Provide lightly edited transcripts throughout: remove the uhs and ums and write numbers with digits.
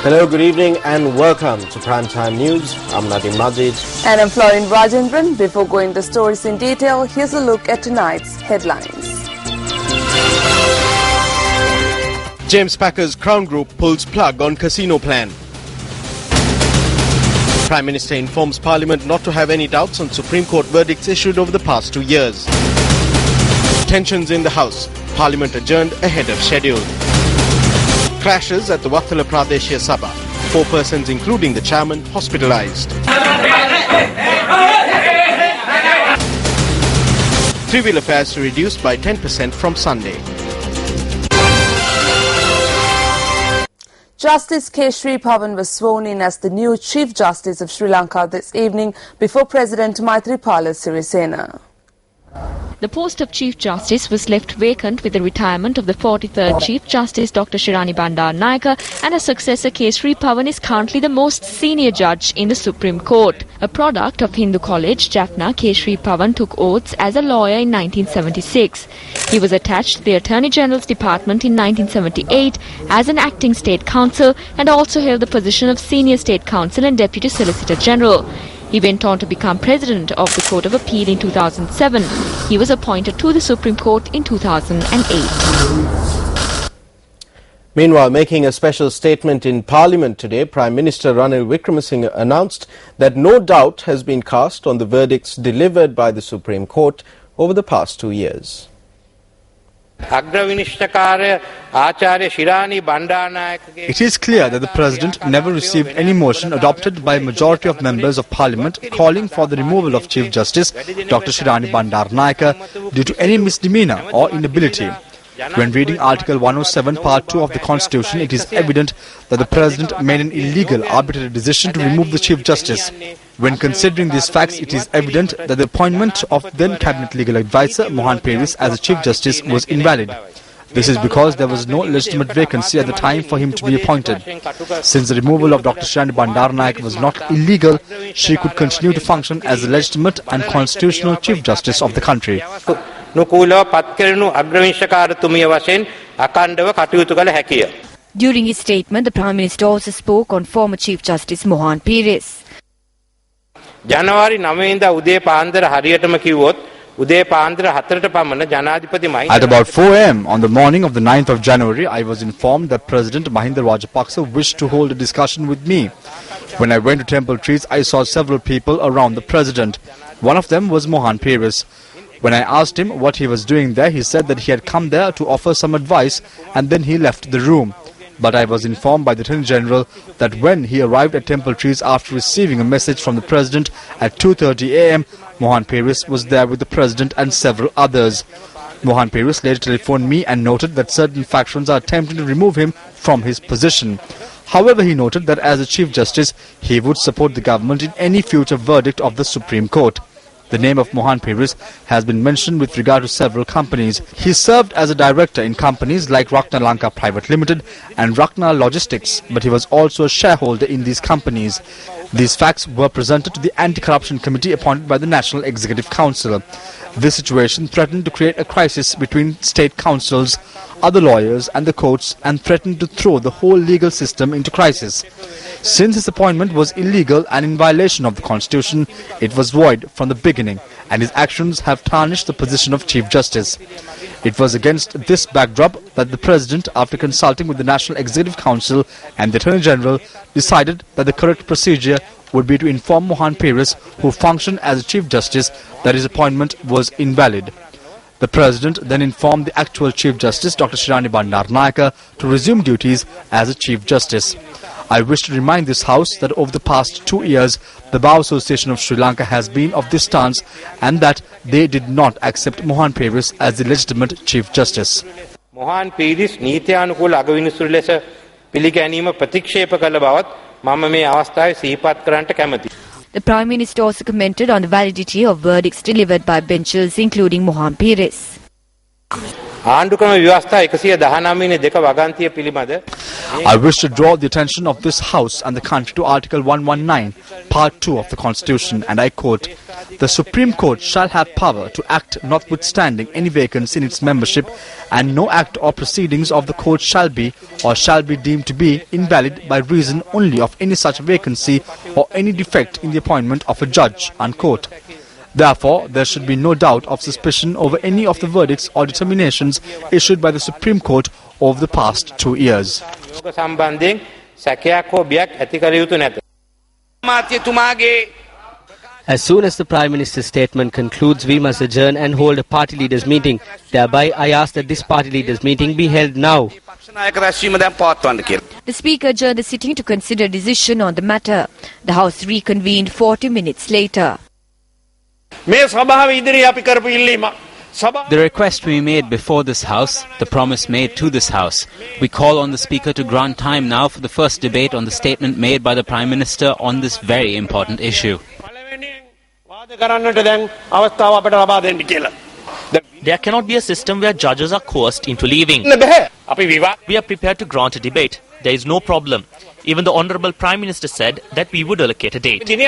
Hello, good evening and welcome to Primetime News. I'm Nadim Majid. And I'm Florin Rajendran. Before going to stories in detail, here's a look at tonight's headlines. James Packer's Crown Group pulls plug on casino plan. Prime Minister informs Parliament not to have any doubts on Supreme Court verdicts issued over the past 2 years. Tensions in the House. Parliament adjourned ahead of schedule. Crashes at the Wathala Pradeshya Sabha. 4 persons, including the chairman, hospitalized. Three-wheeler fares reduced by 10% from Sunday. Justice Keshri Pawan was sworn in as the new Chief Justice of Sri Lanka this evening before President Maithripala Sirisena. The post of Chief Justice was left vacant with the retirement of the 43rd Chief Justice Dr. Shirani Bandaranaike, and her successor Keshri Pawan is currently the most senior judge in the Supreme Court. A product of Hindu College, Jaffna, Keshri Pawan took oaths as a lawyer in 1976. He was attached to the Attorney General's Department in 1978 as an acting State Counsel and also held the position of Senior State Counsel and Deputy Solicitor General. He went on to become President of the Court of Appeal in 2007. He was appointed to the Supreme Court in 2008. Meanwhile, making a special statement in Parliament today, Prime Minister Ranil Wickremesinghe announced that no doubt has been cast on the verdicts delivered by the Supreme Court over the past 2 years. It is clear that the President never received any motion adopted by a majority of members of Parliament calling for the removal of Chief Justice Dr. Shirani Bandaranaike due to any misdemeanour or inability. When reading Article 107, Part 2 of the Constitution, it is evident that the President made an illegal, arbitrary decision to remove the Chief Justice. When considering these facts, it is evident that the appointment of then Cabinet Legal Advisor Mohan Peris as a Chief Justice was invalid. This is because there was no legitimate vacancy at the time for him to be appointed. Since the removal of Dr. Shirani Bandaranaike was not illegal, she could continue to function as the legitimate and constitutional Chief Justice of the country. During his statement, the Prime Minister also spoke on former Chief Justice Mohan Peris. At about 4 am on the morning of the 9th of January, I was informed that President Mahinda Rajapaksa wished to hold a discussion with me. When I went to Temple Trees, I saw several people around the President. One of them was Mohan Peris. When I asked him what he was doing there, he said that he had come there to offer some advice and then he left the room. But I was informed by the Attorney General that when he arrived at Temple Trees after receiving a message from the President at 2:30 am, Mohan Peris was there with the President and several others. Mohan Peris later telephoned me and noted that certain factions are attempting to remove him from his position. However, he noted that as a Chief Justice, he would support the government in any future verdict of the Supreme Court. The name of Mohan Peris has been mentioned with regard to several companies. He served as a director in companies like Lanka Private Limited and Rakna Logistics, but he was also a shareholder in these companies. These facts were presented to the Anti-Corruption Committee appointed by the National Executive Council. This situation threatened to create a crisis between state councils, other lawyers and the courts, and threatened to throw the whole legal system into crisis. Since his appointment was illegal and in violation of the Constitution, it was void from the beginning, and his actions have tarnished the position of Chief Justice. It was against this backdrop that the President, after consulting with the National Executive Council and the Attorney General, decided that the correct procedure would be to inform Mohan Peris, who functioned as a Chief Justice, that his appointment was invalid. The President then informed the actual Chief Justice, Dr. Shirani Bandaranaike, to resume duties as a Chief Justice. I wish to remind this House that over the past 2 years, the Bar Association of Sri Lanka has been of this stance and that they did not accept Mohan Peris as the legitimate Chief Justice. Mohan Peris නීත්‍යානුකූල අගවිනිසුරු ලෙස පිළිගැනීම ප්‍රතික්ෂේප කළ බවත් මම මේ අවස්ථාවේ සිහිපත් කරන්නට කැමැතියි. The Prime Minister also commented on the validity of verdicts delivered by benches, including Mohan Peris. I wish to draw the attention of this House and the country to Article 119, Part 2 of the Constitution, and I quote, the Supreme Court shall have power to act notwithstanding any vacancy in its membership, and no act or proceedings of the court shall be or shall be deemed to be invalid by reason only of any such vacancy or any defect in the appointment of a judge, unquote. Therefore, there should be no doubt of suspicion over any of the verdicts or determinations issued by the Supreme Court over the past 2 years. As soon as the Prime Minister's statement concludes, we must adjourn and hold a party leaders meeting. Thereby, I ask that this party leaders meeting be held now. The Speaker adjourned the sitting to consider a decision on the matter. The House reconvened 40 minutes later. The request we made before this House, the promise made to this House. We call on the Speaker to grant time now for the first debate on the statement made by the Prime Minister on this very important issue. There cannot be a system where judges are coerced into leaving. We are prepared to grant a debate. There is no problem. Even the Honourable Prime Minister said that we would allocate a date. The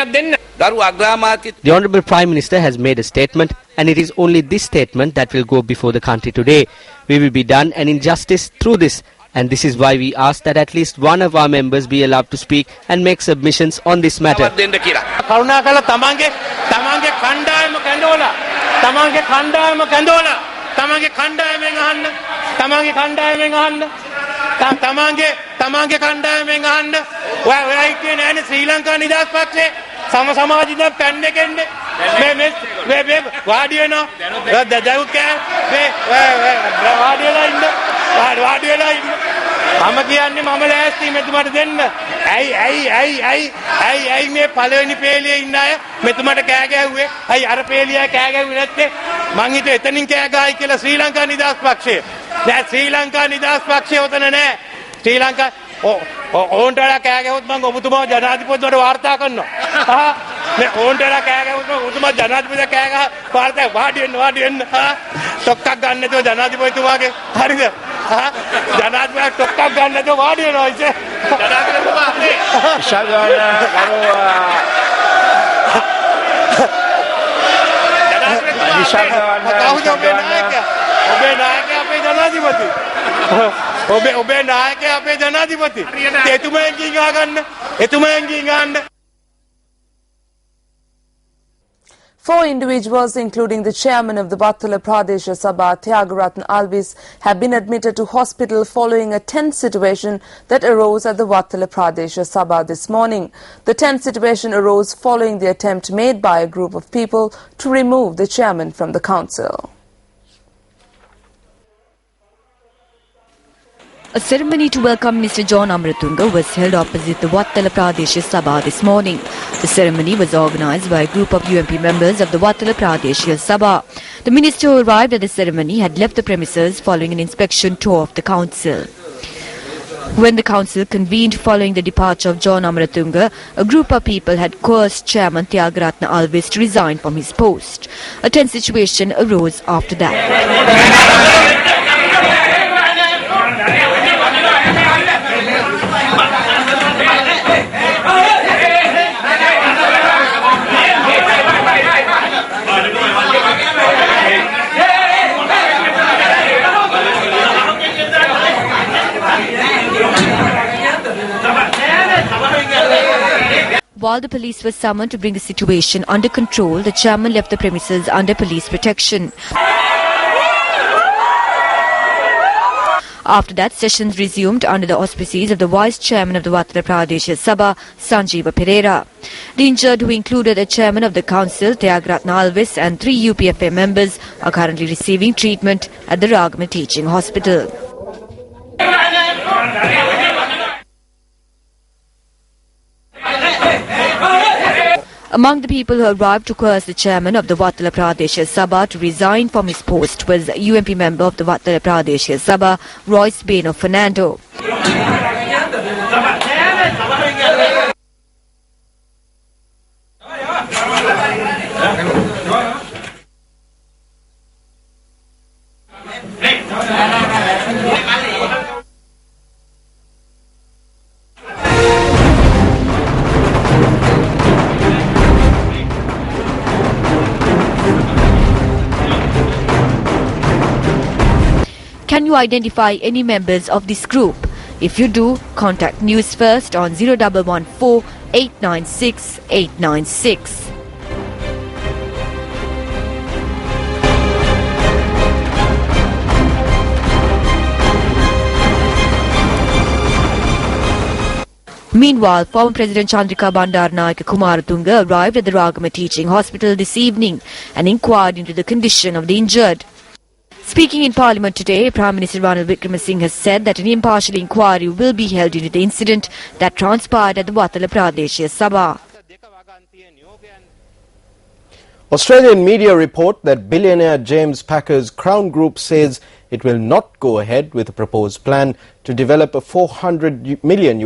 Honourable Prime Minister has made a statement, and it is only this statement that will go before the country today. We will be done an injustice through this, and this is why we ask that at least one of our members be allowed to speak and make submissions on this matter. තමන්ගේ කණ්ඩායමෙන් අහන්න ඔයා ඉන්නේ නැන්නේ ශ්‍රී ලංකා නිදහස් පක්ෂේ සමාජික පැන්න එකෙන්නේ මේ වාඩි වෙනවා දැවුත් කෑ මේ වාඩි වෙලා ඉන්න මම කියන්නේ මම ලෑස්ති මෙතුමාට දෙන්න ඇයි මේ පළවෙනි පේලියේ ඉන්න අය මෙතුමාට කෑ ගැහුවේ ඇයි අර පේලියා කෑ ගැහුවේ නැත්තේ මං හිතුවේ එතනින් කෑ ගහයි කියලා ශ්‍රී ලංකා නිදහස් පක්ෂය දැන් ශ්‍රී ලංකා නිදහස් පක්ෂය උතන නැහැ ශ්‍රී ලංකා ඕන්ට වඩා කෑ ගැහුවොත් මං ඔබතුමාව ජනාධිපතිතුමාට වාර්තා කරනවා මේ ඕන්ට වඩා කෑ ගැහුවොත් ඔබතුමා ජනාධිපතිතුමා කෑ ගහ වාර්තා වාඩි වෙන්න ටොක්කක් ගන්න නැතුව ජනාධිපතිතුමාගේ හරිද ජනාධිපතිතුමා ටොක්කක් ගන්න නැතුව වාඩි වෙනවා ඉතින් ජනාධිපතිතුමා ඔබේ නායකයා අපේ ජනාධිපති ඔබේ නායකයා අපේ ජනාධිපති එතුමෙන් ගන්න 4 individuals, including the chairman of the Wattala Pradesh Sabha, Tyagaratna Alvis, have been admitted to hospital following a tense situation that arose at the Wattala Pradesh Sabha this morning. The tense situation arose following the attempt made by a group of people to remove the chairman from the council. A ceremony to welcome Mr. John Amratunga was held opposite the Wattala Pradesh Sabha this morning. The ceremony was organised by a group of UMP members of the Wattala Pradesh Sabha. The minister who arrived at the ceremony had left the premises following an inspection tour of the council. When the council convened following the departure of John Amratunga, a group of people had coerced Chairman Tyagaratna Alvis to resign from his post. A tense situation arose after that. While the police was summoned to bring the situation under control, the chairman left the premises under police protection. After that, sessions resumed under the auspices of the vice chairman of the Wattala Pradesh Sabha, Sanjeeva Pereira. The injured, who included a chairman of the council, Tyagaratna Alvis, and 3 UPFA members, are currently receiving treatment at the Ragama Teaching Hospital. Among the people who arrived to coerce the chairman of the Wattala Pradesh Sabha to resign from his post was UMP member of the Wattala Pradesh Sabha, Royce Beno Fernando. Can you identify any members of this group? If you do, contact News First on 0114 896 896. Meanwhile, former President Chandrika Bandaranaike Kumaratunga arrived at the Ragama Teaching Hospital this evening and inquired into the condition of the injured. Speaking in Parliament today, Prime Minister Ranil Wickremesinghe has said that an impartial inquiry will be held into the incident that transpired at the Watala Pradeshya Sabha. Australian media report that billionaire James Packer's Crown Group says it will not go ahead with a proposed plan to develop a $400 million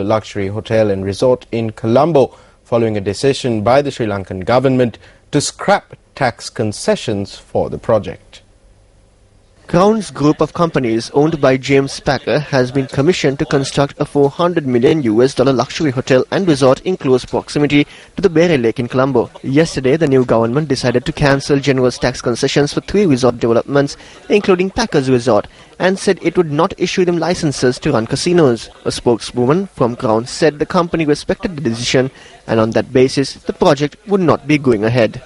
luxury hotel and resort in Colombo following a decision by the Sri Lankan government to scrap tax concessions for the project. Crown's group of companies owned by James Packer has been commissioned to construct a $400 million luxury hotel and resort in close proximity to the Bere Lake in Colombo. Yesterday, the new government decided to cancel generous tax concessions for 3 resort developments, including Packer's resort, and said it would not issue them licenses to run casinos. A spokeswoman from Crown said the company respected the decision, and on that basis, the project would not be going ahead.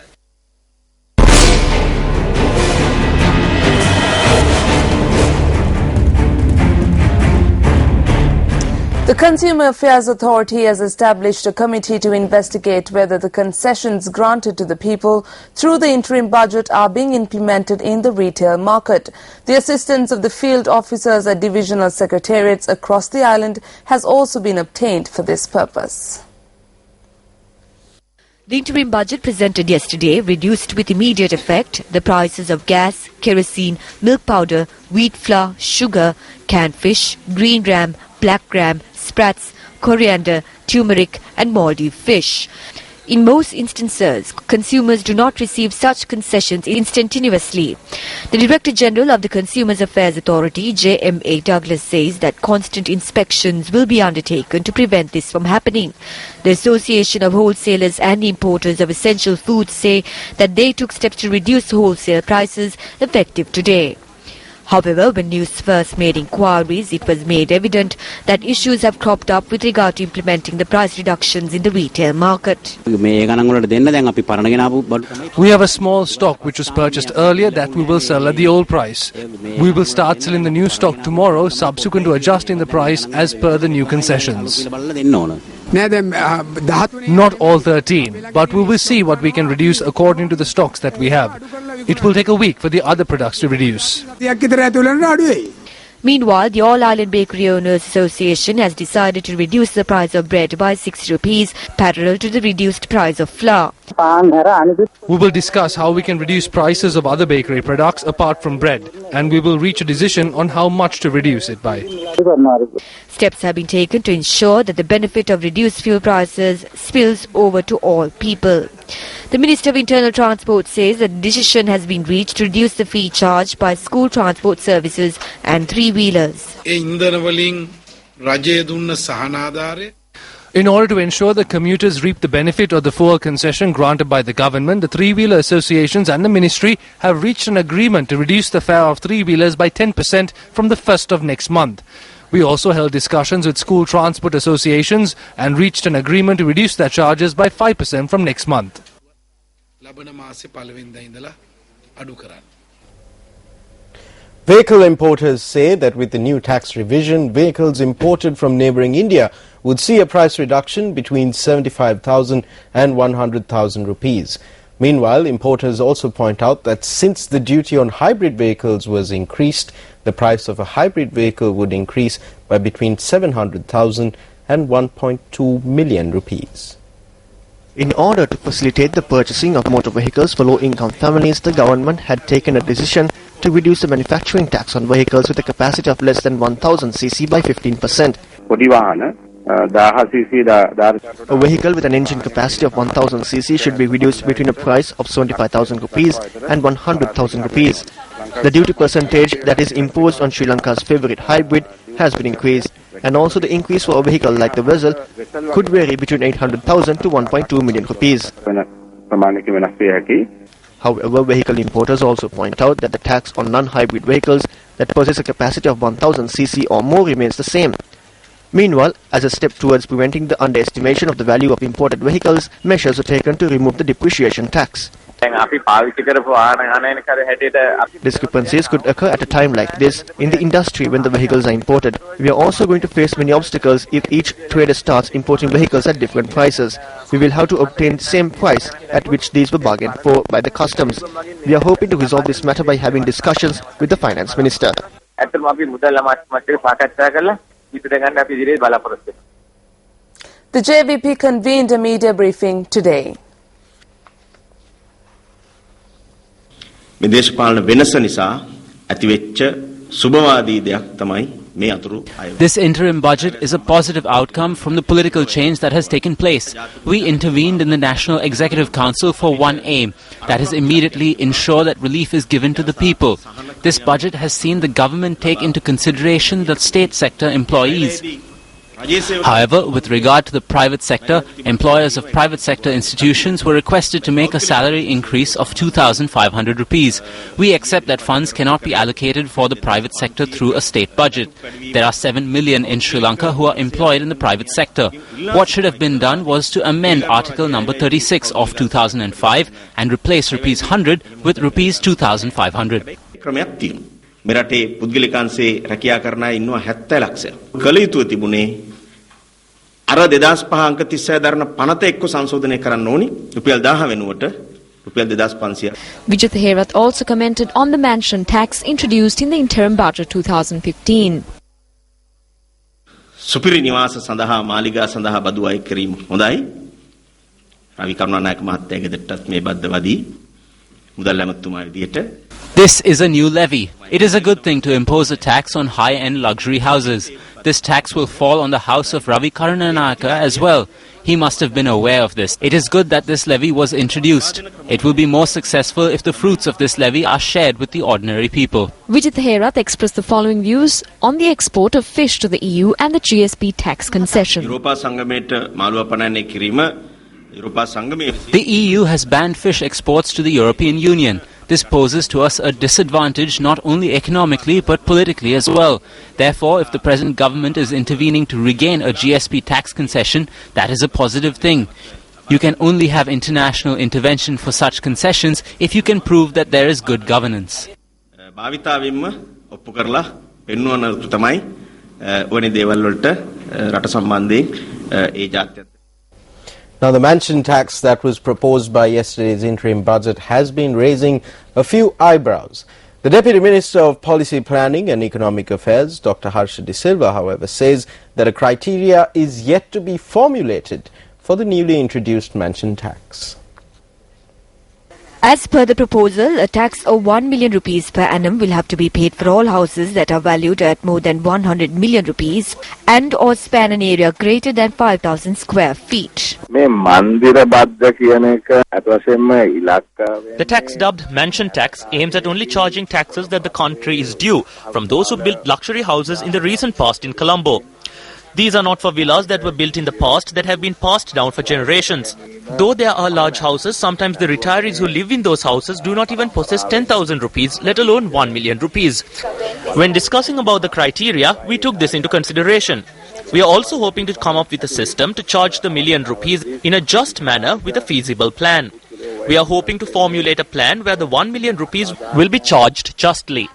The Consumer Affairs Authority has established a committee to investigate whether the concessions granted to the people through the interim budget are being implemented in the retail market. The assistance of the field officers at divisional secretariats across the island has also been obtained for this purpose. The interim budget presented yesterday reduced with immediate effect the prices of gas, kerosene, milk powder, wheat flour, sugar, canned fish, green ram, black gram, sprats, coriander, turmeric and Maldive fish. In most instances, consumers do not receive such concessions instantaneously. The Director General of the Consumer Affairs Authority, J.M.A. Douglas, says that constant inspections will be undertaken to prevent this from happening. The Association of Wholesalers and Importers of Essential Foods say that they took steps to reduce wholesale prices effective today. However, when News First made inquiries, it was made evident that issues have cropped up with regard to implementing the price reductions in the retail market. We have a small stock which was purchased earlier that we will sell at the old price. We will start selling the new stock tomorrow, subsequent to adjusting the price as per the new concessions. Not all 13, but we will see what we can reduce according to the stocks that we have. It will take a week for the other products to reduce. Meanwhile, the All Island Bakery Owners Association has decided to reduce the price of bread by 6 rupees, parallel to the reduced price of flour. We will discuss how we can reduce prices of other bakery products apart from bread, and we will reach a decision on how much to reduce it by. Steps have been taken to ensure that the benefit of reduced fuel prices spills over to all people. The Minister of Internal Transport says that the decision has been reached to reduce the fee charged by school transport services and three-wheelers. In order to ensure that commuters reap the benefit of the fuel concession granted by the government, the three-wheeler associations and the ministry have reached an agreement to reduce the fare of three-wheelers by 10% from the 1st of next month. We also held discussions with school transport associations and reached an agreement to reduce their charges by 5% from next month. Vehicle importers say that with the new tax revision, vehicles imported from neighbouring India would see a price reduction between 75,000 and 100,000 rupees. Meanwhile, importers also point out that since the duty on hybrid vehicles was increased, the price of a hybrid vehicle would increase by between 700,000 and 1.2 million rupees. In order to facilitate the purchasing of motor vehicles for low-income families, the government had taken a decision to reduce the manufacturing tax on vehicles with a capacity of less than 1000 cc by 15%. A vehicle with an engine capacity of 1000 cc should be reduced between a price of 75,000 rupees and 100,000 rupees. The duty percentage that is imposed on Sri Lanka's favourite hybrid has been increased, and also the increase for a vehicle like the Vessel could vary between 800,000 to 1.2 million rupees. However, vehicle importers also point out that the tax on non-hybrid vehicles that possess a capacity of 1000 cc or more remains the same. Meanwhile, as a step towards preventing the underestimation of the value of imported vehicles, measures were taken to remove the depreciation tax. Discrepancies could occur at a time like this in the industry when the vehicles are imported. We are also going to face many obstacles if each trader starts importing vehicles at different prices. We will have to obtain the same price at which these were bargained for by the customs. We are hoping to resolve this matter by having discussions with the finance minister. The JVP convened a media briefing today. This interim budget is a positive outcome from the political change that has taken place. We intervened in the National Executive Council for one aim, that is immediately ensure that relief is given to the people. This budget has seen the government take into consideration the state sector employees. However, with regard to the private sector, employers of private sector institutions were requested to make a salary increase of 2,500 rupees. We accept that funds cannot be allocated for the private sector through a state budget. There are 7 million in Sri Lanka who are employed in the private sector. What should have been done was to amend Article number 36 of 2005 and replace rupees 100 with rupees 2,500. මෙරටේ පුද්ගලිකංශේ රැකියා කරන අය ඉන්නවා 70 ලක්ෂයක්. කල යුතුව තිබුණේ අර 2005 අංක 36 දරන පනත එක්ක සංශෝධනය කරන්න ඕනි. රුපියල් 1000 වෙනුවට රුපියල් 2500. Vijay Theherath also commented on the mansion tax introduced in the interim budget 2015. සුපිරි නිවාස සඳහා මාලිගා සඳහා බදු අය කිරීම හොඳයි. රවි කරුණානායක මහත්තයා ගෙදරටත් මේ බද්දවදී මුදල් ඇමතුමා විදියට. This is a new levy. It is a good thing to impose a tax on high-end luxury houses. This tax will fall on the house of Ravi Karunanayaka as well. He must have been aware of this. It is good that this levy was introduced. It will be more successful if the fruits of this levy are shared with the ordinary people. Vijay Theherath expressed the following views on the export of fish to the EU and the GSP tax concession. The EU has banned fish exports to the European Union. This poses to us a disadvantage not only economically but politically as well. Therefore, if the present government is intervening to regain a GSP tax concession, that is a positive thing. You can only have international intervention for such concessions if you can prove that there is good governance. Now, the mansion tax that was proposed by yesterday's interim budget has been raising a few eyebrows. The Deputy Minister of Policy Planning and Economic Affairs, Dr. Harsha De Silva, however, says that a criteria is yet to be formulated for the newly introduced mansion tax. As per the proposal, a tax of 1 million rupees per annum will have to be paid for all houses that are valued at more than 100 million rupees and or span an area greater than 5,000 square feet. The tax dubbed mansion tax aims at only charging taxes that the country is due from those who built luxury houses in the recent past in Colombo. These are not for villas that were built in the past that have been passed down for generations. Though there are large houses, sometimes the retirees who live in those houses do not even possess 10,000 rupees, let alone 1 million rupees. When discussing about the criteria, we took this into consideration. We are also hoping to come up with a system to charge the million rupees in a just manner with a feasible plan. We are hoping to formulate a plan where the 1 million rupees will be charged justly.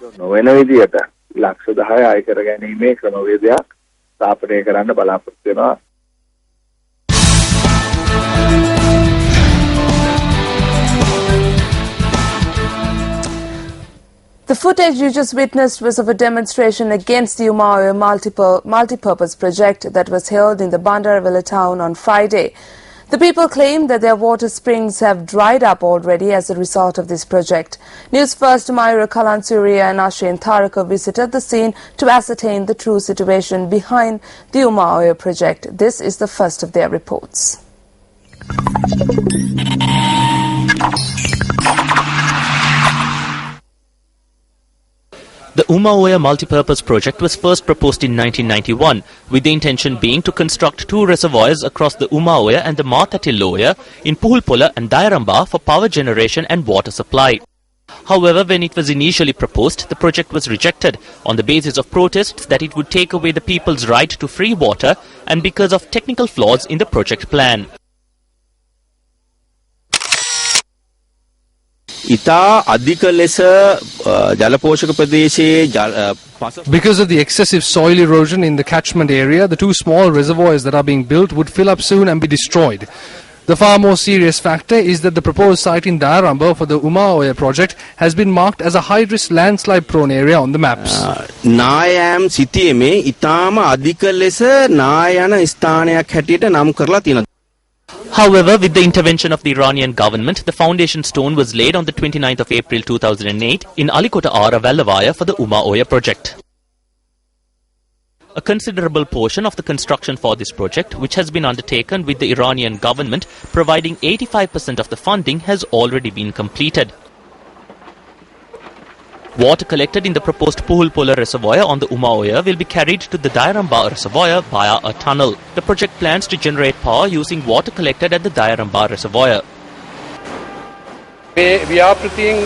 The footage you just witnessed was of a demonstration against the Umayyad multi-purpose project that was held in the Bandaravilla town on Friday. The people claim that their water springs have dried up already as a result of this project. Newsfirst Mayura Kalansuria and Ashin Tharaka visited the scene to ascertain the true situation behind the Umayyad project. This is the first of their reports. The Umayyad multi-purpose project was first proposed in 1991, with the intention being to construct 2 reservoirs across the Umayyad and the Matati Loya in Puhulpola and Dayaramba for power generation and water supply. However, when it was initially proposed, the project was rejected on the basis of protests that it would take away the people's right to free water and because of technical flaws in the project plan. Because of the excessive soil erosion in the catchment area, the two small reservoirs that are being built would fill up soon and be destroyed. The far more serious factor is that the proposed site in Dayaramba for the Uma-Oya project has been marked as a high-risk landslide-prone area on the maps. නායම් සිටියේ ඉතාම අධික ලෙස නායන ස්ථානයක් හැටියට නම් කරලා තියෙනවා. However, with the intervention of the Iranian government, the foundation stone was laid on the 29th of April 2008 in Alikota Ara Vallavaya for the Uma-Oya project. A considerable portion of the construction for this project, which has been undertaken with the Iranian government providing 85% of the funding, has already been completed. Water collected in the proposed Puhulpola reservoir on the Uma-Oya will be carried to the Dayaramba reservoir via a tunnel. The project plans to generate power using water collected at the Dayaramba reservoir. ව්‍යාපෘතියෙන්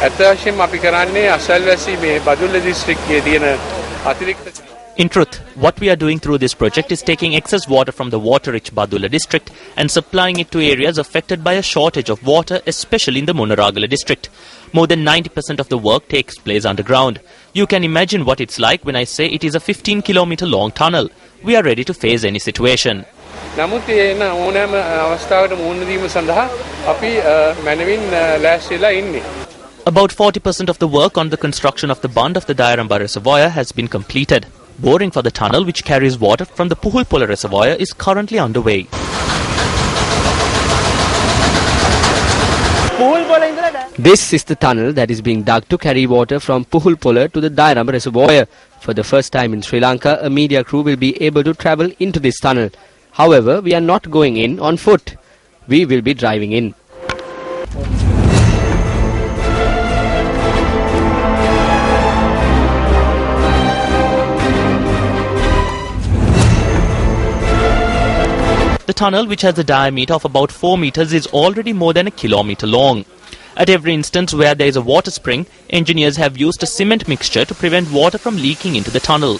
අත්‍යවශ්‍යම අපි කරන්නේ අසල්වැසි මේ බදුල්ල දිස්ත්‍රික්කයේ තියෙන අතිරික්ත. In truth, what we are doing through this project is taking excess water from the water-rich Badulla district and supplying it to areas affected by a shortage of water, especially in the Munaragala district. More than 90% of the work takes place underground. You can imagine what it's like when I say it is a 15-kilometer long tunnel. We are ready to face any situation. නමුත් එන ඕනෑම අවස්ථාවකට මුහුණ දීම සඳහා අපි මනවින් ලෑස්තිලා ඉන්නේ. About 40% of the work on the construction of the bund of the Dayaramba reservoir has been completed. Boring for the tunnel which carries water from the Puhulpola reservoir is currently underway. This is the tunnel that is being dug to carry water from Puhulpola to the Dayaramba reservoir. For the first time in Sri Lanka, a media crew will be able to travel into this tunnel. However, we are not going in on foot. We will be driving in. The tunnel, which has a diameter of about 4 meters, is already more than a kilometer long. At every instance where there is a water spring, engineers have used a cement mixture to prevent water from leaking into the tunnel.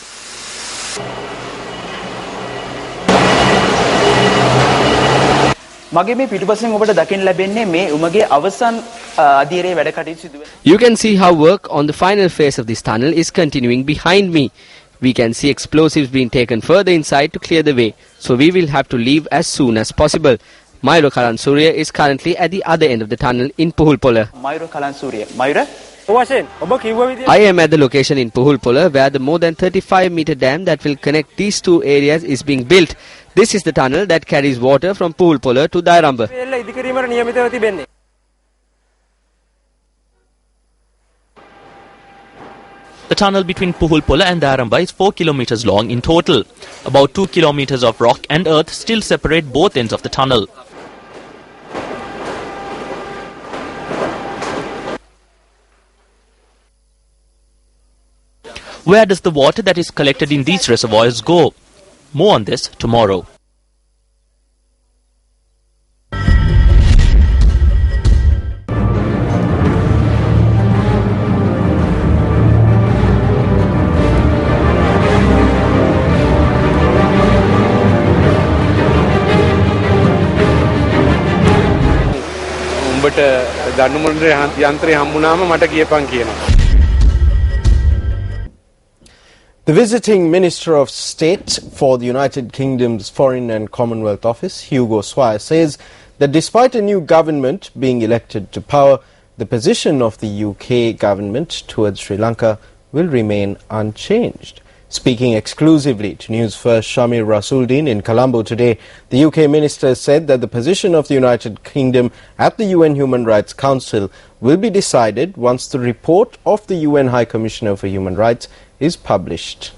You can see how work on the final phase of this tunnel is continuing behind me. We can see explosives being taken further inside to clear the way, so we will have to leave as soon as possible. Mayura Kalansurya is currently at the other end of the tunnel in Puhulpola. I am at the location in Puhulpola where the more than 35-meter dam that will connect these two areas is being built. This is the tunnel that carries water from Puhulpola to Dayaramba. The tunnel between Puhulpola and Dayaramba is 4 kilometers long in total. About 2 kilometers of rock and earth still separate both ends of the tunnel. Where does the water that is collected in these reservoirs go? More on this tomorrow. The visiting Minister of State for the United Kingdom's Foreign and Commonwealth Office, Hugo Swire, says that despite a new government being elected to power, the position of the UK government towards Sri Lanka will remain unchanged. Speaking exclusively to Newsfirst Shamir Rasuldin in Colombo today, the UK minister said that the position of the United Kingdom at the UN Human Rights Council will be decided once the report of the UN High Commissioner for Human Rights is published.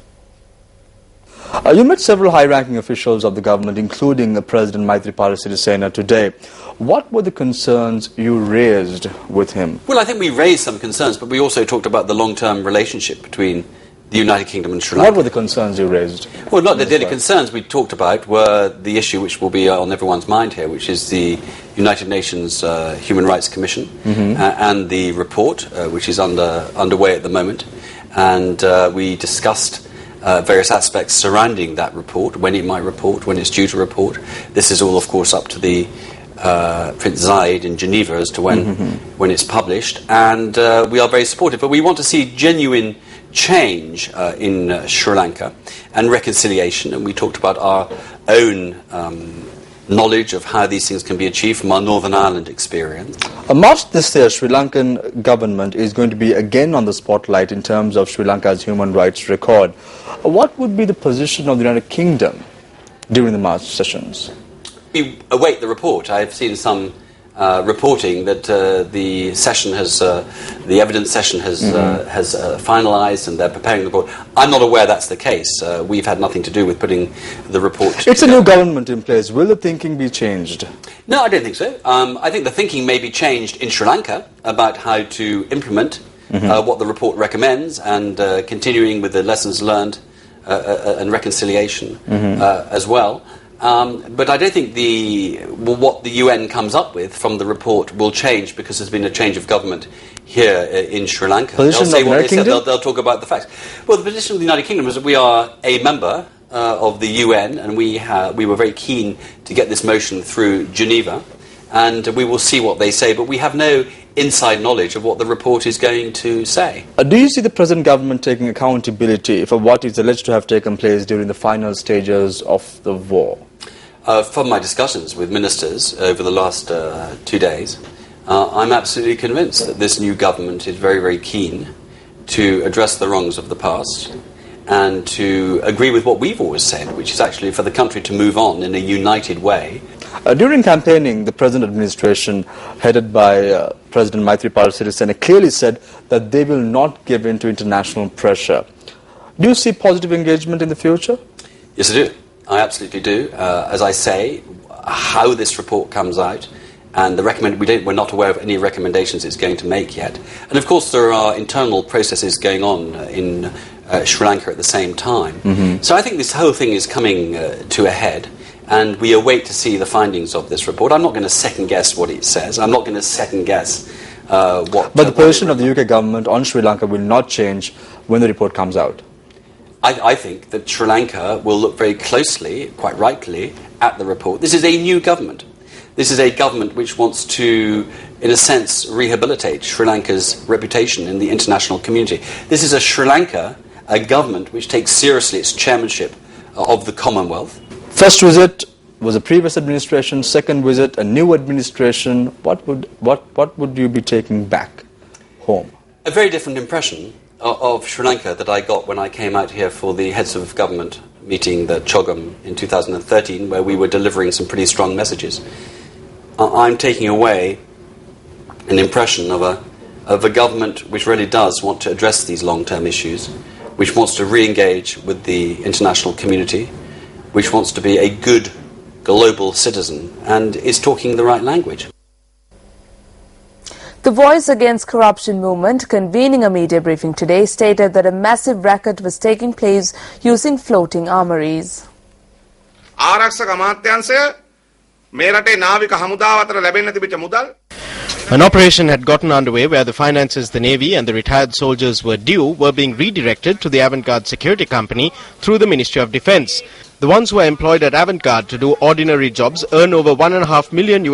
You met several high-ranking officials of the government, including President Maithripala Sirisena today. What were the concerns you raised with him? Well, I think we raised some concerns, but we also talked about the long-term relationship between the United Kingdom and Sri Lanka. What were the concerns you raised? Well, not the only concerns we talked about were the issue which will be on everyone's mind here, which is the United Nations Human Rights Commission and the report, which is underway at the moment. And we discussed various aspects surrounding that report, when it might report, when it's due to report. This is all, of course, up to the Prince Zayed in Geneva as to when it's published. And we are very supportive, but we want to see genuine change in Sri Lanka and reconciliation, and we talked about our own knowledge of how these things can be achieved from our Northern Ireland experience. March this year, Sri Lankan government is going to be again on the spotlight in terms of Sri Lanka's human rights record. What would be the position of the United Kingdom during the March sessions? We await the report. I've seen some reporting that the session has, the evidence session has finalised and they're preparing the report. I'm not aware that's the case. We've had nothing to do with putting the report together. It's a new government in place. Will the thinking be changed? No, I don't think so. I think the thinking may be changed in Sri Lanka about how to implement what the report recommends and continuing with the lessons learned and reconciliation as well. But I don't think what the UN comes up with from the report will change because there's been a change of government here in Sri Lanka. Position They'll say of the what they United said. Kingdom? They'll talk about the facts. Well, the position of the United Kingdom is that we are a member of the UN, and we were very keen to get this motion through Geneva, and we will see what they say. But we have no inside knowledge of what the report is going to say. Do you see the present government taking accountability for what is alleged to have taken place during the final stages of the war? From my discussions with ministers over the last 2 days, I'm absolutely convinced that this new government is very, very keen to address the wrongs of the past and to agree with what we've always said, which is actually for the country to move on in a united way. During campaigning, the present administration, headed by President Maithripala Sirisena, clearly said that they will not give in to international pressure. Do you see positive engagement in the future? Yes, I do. I absolutely do. As I say, how this report comes out, and we're not aware of any recommendations it's going to make yet. And of course, there are internal processes going on in Sri Lanka at the same time. So I think this whole thing is coming to a head, and we await to see the findings of this report. I'm not going to second guess what it says. I'm not going to second guess what. But the position of the UK government on Sri Lanka will not change when the report comes out. I think that Sri Lanka will look very closely, quite rightly, at the report. This is a new government. This is a government which wants to, in a sense, rehabilitate Sri Lanka's reputation in the international community. This is a government which takes seriously its chairmanship of the Commonwealth. First visit was a previous administration. Second visit, a new administration. What would you be taking back home? A very different impression of Sri Lanka that I got when I came out here for the heads of government meeting, the Chogam, in 2013, where we were delivering some pretty strong messages. I'm taking away an impression of a government which really does want to address these long-term issues, which wants to re-engage with the international community, which wants to be a good global citizen and is talking the right language. The Voice Against Corruption movement, convening a media briefing today, stated that a massive racket was taking place using floating armories. An operation had gotten underway where the finances the Navy and the retired soldiers were due were being redirected to the Avantgarde Security Company through the Ministry of Defence. The ones who are employed at Avantgarde to do ordinary jobs earn over $1.5 million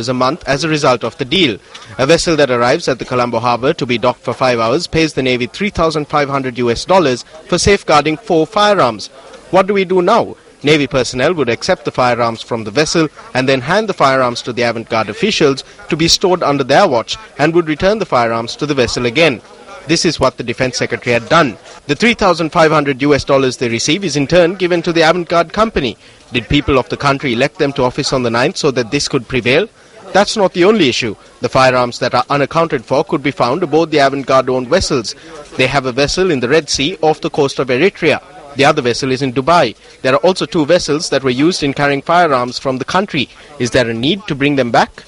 a month as a result of the deal. A vessel that arrives at the Colombo harbour to be docked for 5 hours pays the Navy $3,500 for safeguarding 4 firearms. What do we do now? Navy personnel would accept the firearms from the vessel and then hand the firearms to the Avantgarde officials to be stored under their watch and would return the firearms to the vessel again. This is what the Defence Secretary had done. The $3,500 they receive is in turn given to the Avantgarde company. Did people of the country elect them to office on the 9th so that this could prevail? That's not the only issue. The firearms that are unaccounted for could be found aboard the Avantgarde-owned vessels. They have a vessel in the Red Sea off the coast of Eritrea. The other vessel is in Dubai. There are also 2 vessels that were used in carrying firearms from the country. Is there a need to bring them back?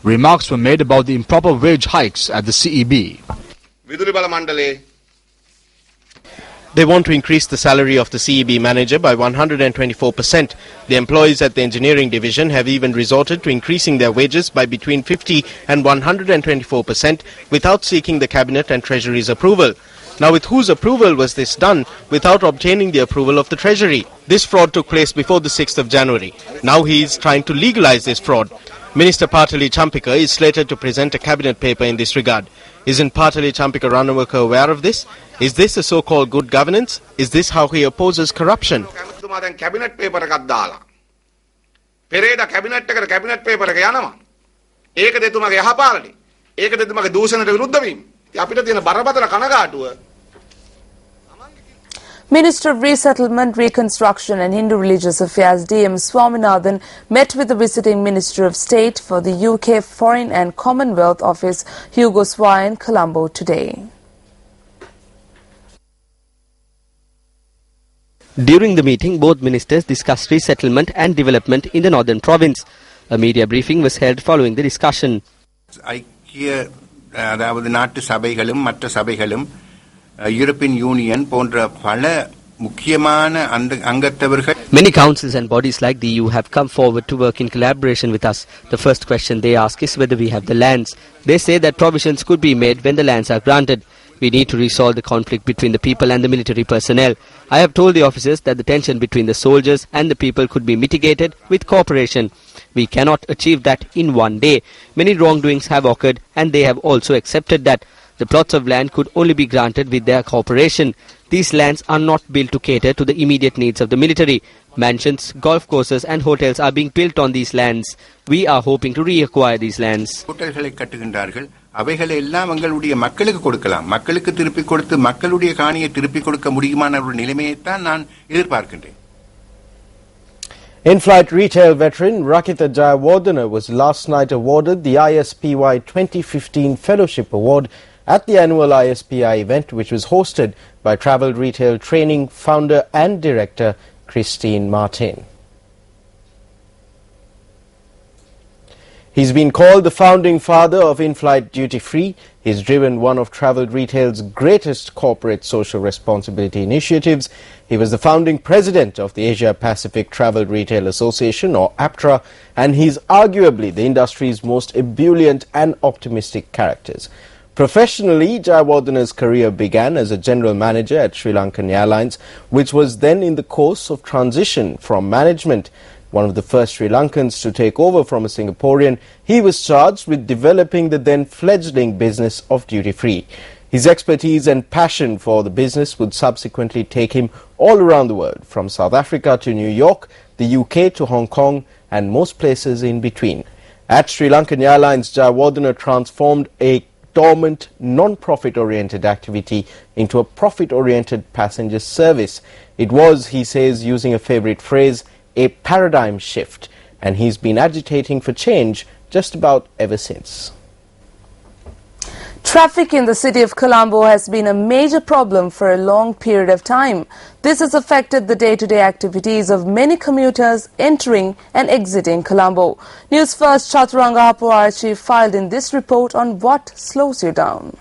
Remarks were made about the improper wage hikes at the CEB. They want to increase the salary of the CEB manager by 124%. The employees at the engineering division have even resorted to increasing their wages by between 50 and 124% without seeking the cabinet and treasury's approval. Now, with whose approval was this done without obtaining the approval of the treasury? This fraud took place before the 6th of January. Now he is trying to legalize this fraud. Minister Patali Champika is slated to present a cabinet paper in this regard. Isn't Patali Champika Ranawaka aware of this? Is this a so-called good governance? Is this how he opposes corruption? cabinet paper එකක් දාලා. පෙරේද cabinet එකට cabinet paper එක යනවා. ඒක දෙතුමාගේ යහපාලනේ. ඒක දෙතුමාගේ දූෂණයට විරුද්ධ වීම. අපිට තියෙන බරපතල කනගාටුව. Minister of Resettlement, Reconstruction and Hindu Religious Affairs D.M. Swaminathan met with the visiting Minister of State for the UK Foreign and Commonwealth Office Hugo Swire in Colombo today. During the meeting, both ministers discussed resettlement and development in the northern province. A media briefing was held following the discussion. அதாவது நாட்டு சபைகளும் மற்ற சபைகளும் European union போன்ற பல முக்கியமான அங்கத்தவர்கள் Many councils and bodies like the EU have come forward to work in collaboration with us. The first question they ask is whether we have the lands. They say that provisions could be made when the lands are granted. We need to resolve the conflict between the people and the military personnel. I have told the officers that the tension between the soldiers and the people could be mitigated with cooperation. We cannot achieve that in one day. Many wrongdoings have occurred and they have also accepted that. The plots of land could only be granted with their cooperation. These lands are not built to cater to the immediate needs of the military. Mansions, golf courses and hotels are being built on these lands. We are hoping to reacquire these lands. ஹோட்டல்களை கட்டுகின்றார்கள். அவைகளை எல்லாம் எங்களுடைய மக்களுக்கு கொடுக்கலாம். மக்களுக்கு திருப்பி கொடுத்து மக்களுடைய காணியை திருப்பி கொடுக்க முடியுமான ஒரு நிலைமையை தான் நான் எதிர்பார்க்கின்றேன். In-flight retail veteran Rakita Jayawardena was last night awarded the ISPY 2015 Fellowship Award at the annual ISPI event, which was hosted by Travel Retail Training founder and director Christine Martin. He's been called the founding father of in-flight duty-free. He's driven one of Travel Retail's greatest corporate social responsibility initiatives. He was the founding president of the Asia-Pacific Travel Retail Association, or APTRA, and he's arguably the industry's most ebullient and optimistic characters. Professionally, Jayawardena's career began as a general manager at Sri Lankan Airlines, which was then in the course of transition from management. One of the first Sri Lankans to take over from a Singaporean, he was charged with developing the then fledgling business of duty-free. His expertise and passion for the business would subsequently take him all around the world, from South Africa to New York, the UK to Hong Kong, and most places in between. At Sri Lankan Airlines, Jayawardena transformed a dormant, non-profit-oriented activity into a profit-oriented passenger service. It was, he says, using a favorite phrase, a paradigm shift, and he's been agitating for change just about ever since. Traffic in the city of Colombo has been a major problem for a long period of time. This has affected the day-to-day activities of many commuters entering and exiting Colombo. Newsfirst Chaturanga Hapuar chief filed in this report on what slows you down.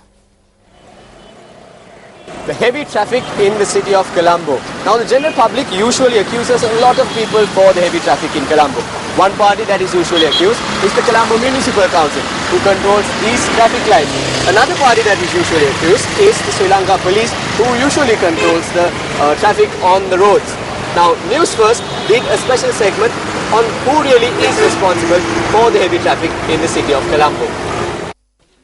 The heavy traffic in the city of Colombo. Now, the general public usually accuses a lot of people for the heavy traffic in Colombo. One party that is usually accused is the Colombo Municipal Council, who controls these traffic lights. Another party that is usually accused is the Sri Lanka Police, who usually controls the traffic on the roads. Now, Newsfirst did a special segment on who really is responsible for the heavy traffic in the city of Colombo.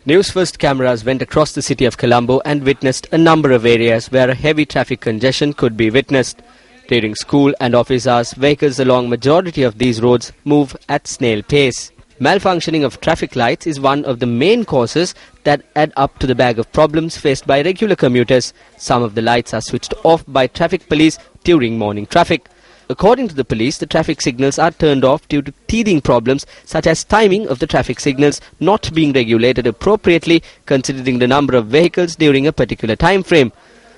Newsfirst cameras went across the city of Colombo and witnessed a number of areas where a heavy traffic congestion could be witnessed. During school and office hours, vehicles along majority of these roads move at snail pace. Malfunctioning of traffic lights is one of the main causes that add up to the bag of problems faced by regular commuters. Some of the lights are switched off by traffic police during morning traffic. According to the police, the traffic signals are turned off due to teething problems such as timing of the traffic signals not being regulated appropriately considering the number of vehicles during a particular time frame.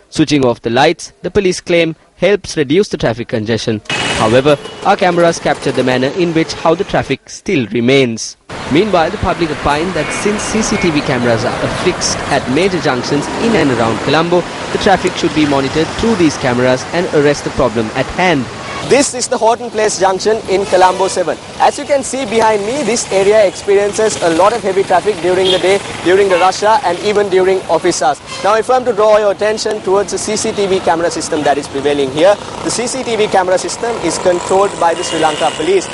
Switching off the lights, the police claim, helps reduce the traffic congestion. However, our cameras captured the manner in which how the traffic still remains. Meanwhile, the public opined that since CCTV cameras are affixed at major junctions in and around Colombo, the traffic should be monitored through these cameras and arrest the problem at hand. This is the Horton Place junction in Colombo 7. As you can see behind me, this area experiences a lot of heavy traffic during the day, during the rush hour and even during office hours. Now if I am to draw your attention towards the CCTV camera system that is prevailing here, the CCTV camera system is controlled by the Sri Lanka police.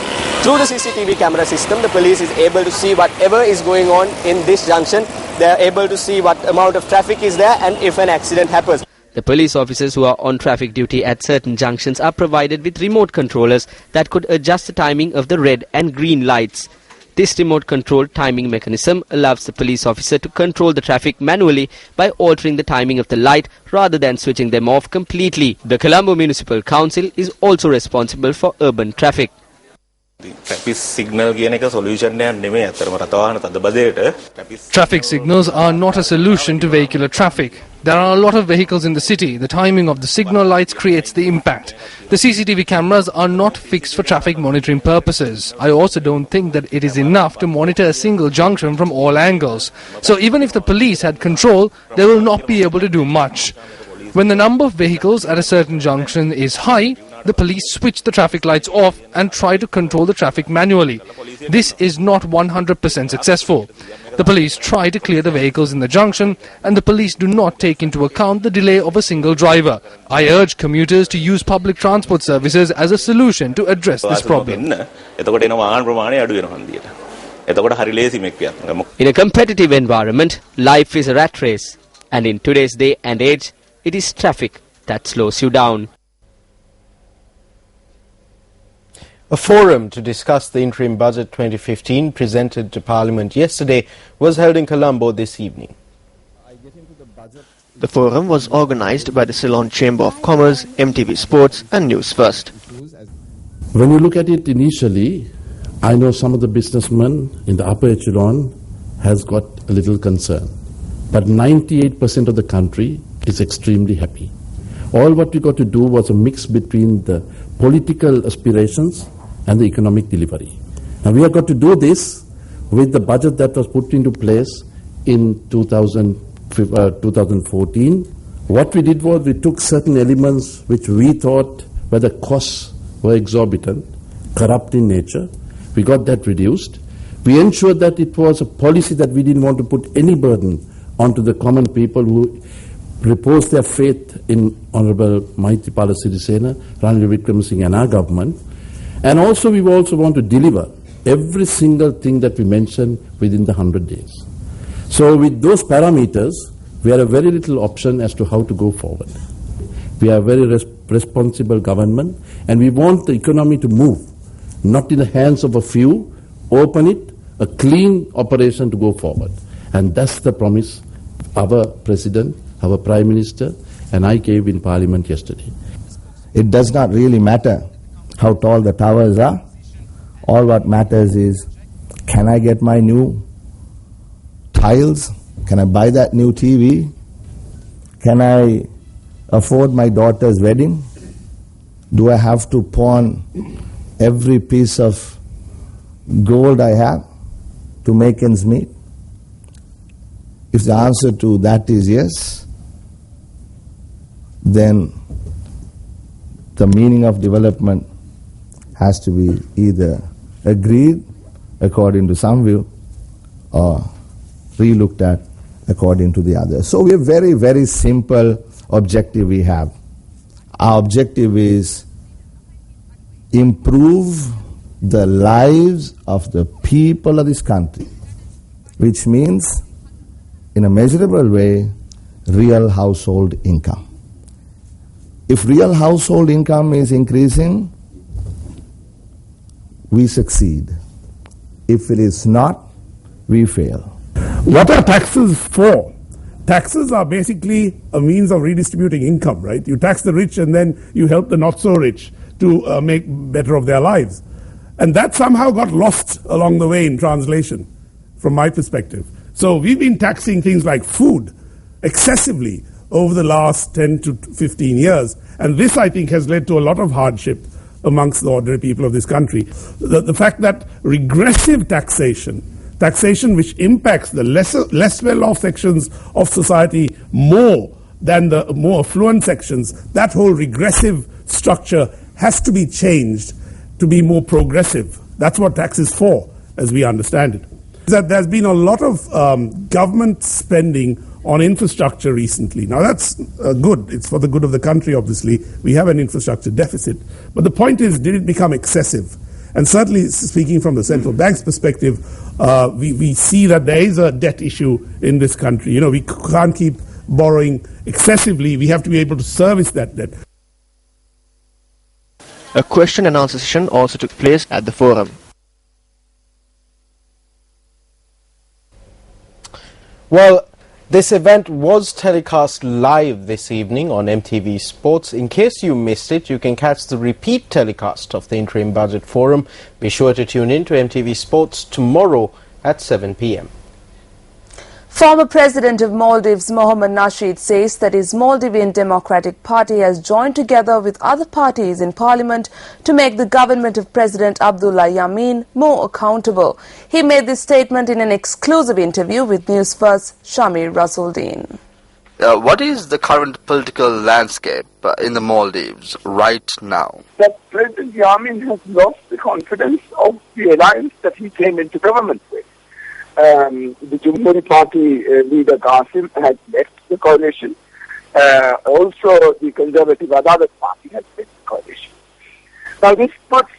Through the CCTV camera system, the police is able to see whatever is going on in this junction. They are able to see what amount of traffic is there and if an accident happens. The police officers who are on traffic duty at certain junctions are provided with remote controllers that could adjust the timing of the red and green lights. This remote controlled timing mechanism allows the police officer to control the traffic manually by altering the timing of the light rather than switching them off completely. The Colombo Municipal Council is also responsible for urban traffic. Traffic signals are not a solution to vehicular traffic. There are a lot of vehicles in the city. The timing of the signal lights creates the impact. The CCTV cameras are not fixed for traffic monitoring purposes. I also don't think that it is enough to monitor a single junction from all angles. So even if the police had control, they will not be able to do much. When the number of vehicles at a certain junction is high, the police switch the traffic lights off and try to control the traffic manually. This is not 100% successful. The police try to clear the vehicles in the junction and the police do not take into account the delay of a single driver. I urge commuters to use public transport services as a solution to address this problem. In a competitive environment, life is a rat race. And in today's day and age, it is traffic that slows you down. A forum to discuss the interim budget 2015 presented to Parliament yesterday was held in Colombo this evening. The forum was organized by the Ceylon Chamber of Commerce, MTV Sports and Newsfirst. When you look at it initially, I know some of the businessmen in the upper echelon has got a little concern. But 98% of the country is extremely happy. All what we got to do was a mix between the political aspirations and the economic delivery. Now we have got to do this with the budget that was put into place in 2014. What we did was we took certain elements which we thought where the costs were exorbitant, corrupt in nature. We got that reduced. We ensured that it was a policy that we didn't want to put any burden onto the common people who repose their faith in Honorable Maithripala Sirisena, Ranil Wickremesinghe and our government. And also we also want to deliver every single thing that we mentioned within the 100 days. So with those parameters, we have a very little option as to how to go forward. We are a very responsible government and we want the economy to move, not in the hands of a few, open it, a clean operation to go forward. And that's the promise our President, our Prime Minister and I gave in Parliament yesterday. It does not really matter how tall the towers are. All what matters is, can I get my new tiles? Can I buy that new TV? Can I afford my daughter's wedding? Do I have to pawn every piece of gold I have to make ends meet? If the answer to that is yes, then the meaning of development has to be either agreed according to some view or re-looked at according to the other. So we have very, very simple objective we have. Our objective is improve the lives of the people of this country, which means in a measurable way, real household income. If real household income is increasing, we succeed. If it is not, we fail. What are taxes for? Taxes are basically a means of redistributing income, right? You tax the rich and then you help the not so rich to make better of their lives. And that somehow got lost along the way in translation, from my perspective. So we've been taxing things like food excessively over the last 10 to 15 years. And this, I think, has led to a lot of hardship amongst the ordinary people of this country. The fact that regressive taxation which impacts the less well-off sections of society more than the more affluent sections, that whole regressive structure has to be changed to be more progressive. That's what tax is for, as we understand it. That there's been a lot of government spending on infrastructure recently. Now that's good. It's for the good of the country, obviously. We have an infrastructure deficit. But the point is, did it become excessive? And certainly, speaking from the central bank's perspective, we see that there is a debt issue in this country. You know, we can't keep borrowing excessively. We have to be able to service that debt. A question and answer session also took place at the forum. Well, this event was telecast live this evening on MTV Sports. In case you missed it, you can catch the repeat telecast of the Interim Budget Forum. Be sure to tune in to MTV Sports tomorrow at 7 p.m. Former President of Maldives, Mohamed Nasheed, says that his Maldivian Democratic Party has joined together with other parties in Parliament to make the government of President Abdullah Yameen more accountable. He made this statement in an exclusive interview with Newsfirst Shamir Rasuldeen. What is the current political landscape in the Maldives right now? That President Yameen has lost the confidence of the alliance that he came into government with. The Jumhuri Party leader Qasim has left the coalition. Also, the Conservative Adalat Party has left the coalition. Now, this puts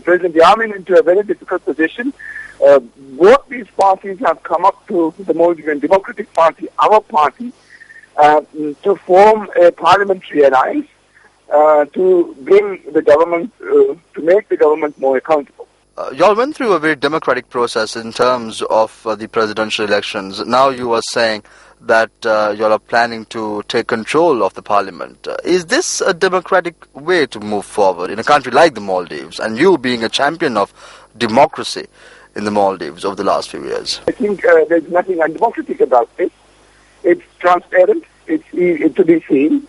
President Yameen into a very difficult position. Both these parties have come up to the Maldivian Democratic Party, our party, to form a parliamentary alliance to bring the government, to make the government more accountable. Y'all went through a very democratic process in terms of the presidential elections. Now you are saying that y'all are planning to take control of the parliament. Is this a democratic way to move forward in a country like the Maldives, and you being a champion of democracy in the Maldives over the last few years? I think there's nothing undemocratic about this. It's transparent, it's easy to be seen.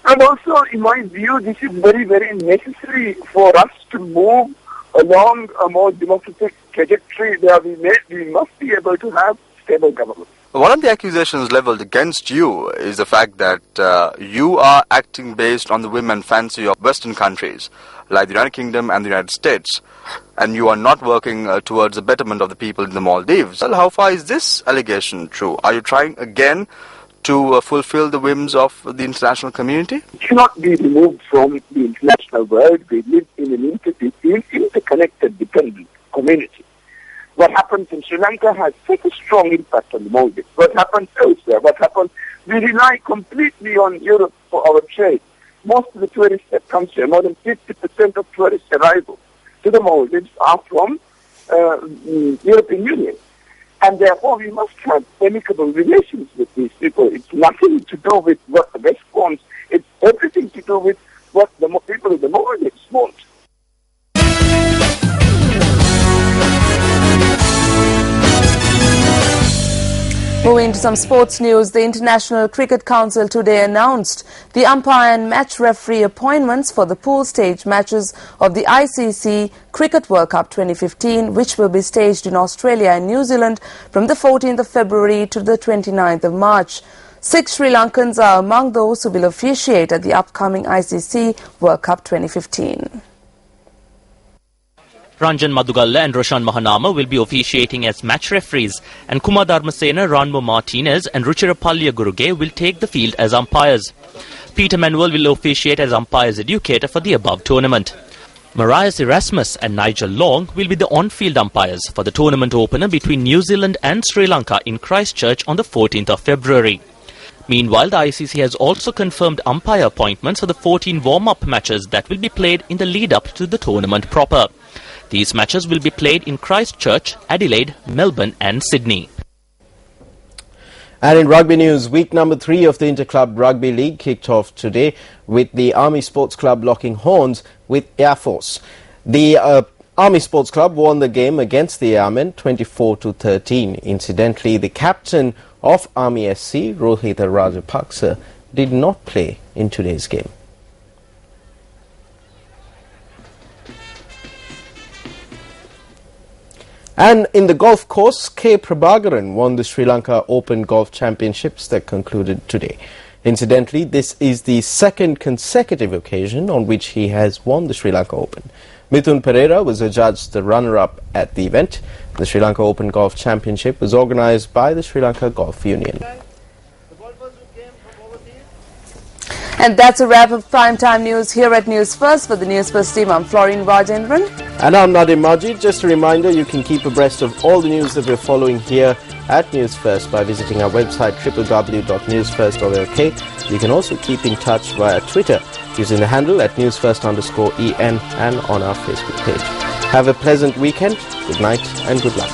And also, in my view, this is very, very necessary for us to move along a more democratic trajectory where we must be able to have stable government. One of the accusations leveled against you is the fact that you are acting based on the whim and fancy of Western countries like the United Kingdom and the United States, and you are not working towards the betterment of the people in the Maldives. Well, how far is this allegation true? Are you trying again to fulfill the whims of the international community? It cannot be removed from the international world. We live in an interconnected, dependent community. What happens in Sri Lanka has such a strong impact on the Maldives. What happens elsewhere? We rely completely on Europe for our trade. Most of the tourists that come here, more than 50% of tourist arrivals to the Maldives are from European Union. And therefore, we must have amicable relations with these people. It's nothing to do with what the West wants. It's everything to do with what the people of the Maldives want. Moving to some sports news, the International Cricket Council today announced the umpire and match referee appointments for the pool stage matches of the ICC Cricket World Cup 2015, which will be staged in Australia and New Zealand from the 14th of February to the 29th of March. 6 Sri Lankans are among those who will officiate at the upcoming ICC World Cup 2015. Ranjan Madugalla and Roshan Mahanama will be officiating as match referees, and Kumar Dharmasena, Ranmo Martinez and Ruchirapalya Guruge will take the field as umpires. Peter Manuel will officiate as umpire's educator for the above tournament. Marius Erasmus and Nigel Long will be the on-field umpires for the tournament opener between New Zealand and Sri Lanka in Christchurch on the 14th of February. Meanwhile, the ICC has also confirmed umpire appointments for the 14 warm-up matches that will be played in the lead-up to the tournament proper. These matches will be played in Christchurch, Adelaide, Melbourne and Sydney. And in rugby news, week number 3 of the Interclub Rugby League kicked off today with the Army Sports Club locking horns with Air Force. The Army Sports Club won the game against the Airmen 24-13. Incidentally, the captain of Army SC, Rohitha Rajapaksa, did not play in today's game. And in the golf course, K. Prabhakaran won the Sri Lanka Open Golf Championships that concluded today. Incidentally, this is the second consecutive occasion on which he has won the Sri Lanka Open. Mithun Pereira was adjudged the runner-up at the event. The Sri Lanka Open Golf Championship was organised by the Sri Lanka Golf Union. And that's a wrap of primetime news here at News First. For the News First team, I'm Florine Rajendran. And I'm Nadim Majid. Just a reminder, you can keep abreast of all the news that we're following here at News First by visiting our website www.newsfirst.lk. You can also keep in touch via Twitter using the handle at newsfirst_en and on our Facebook page. Have a pleasant weekend. Good night and good luck.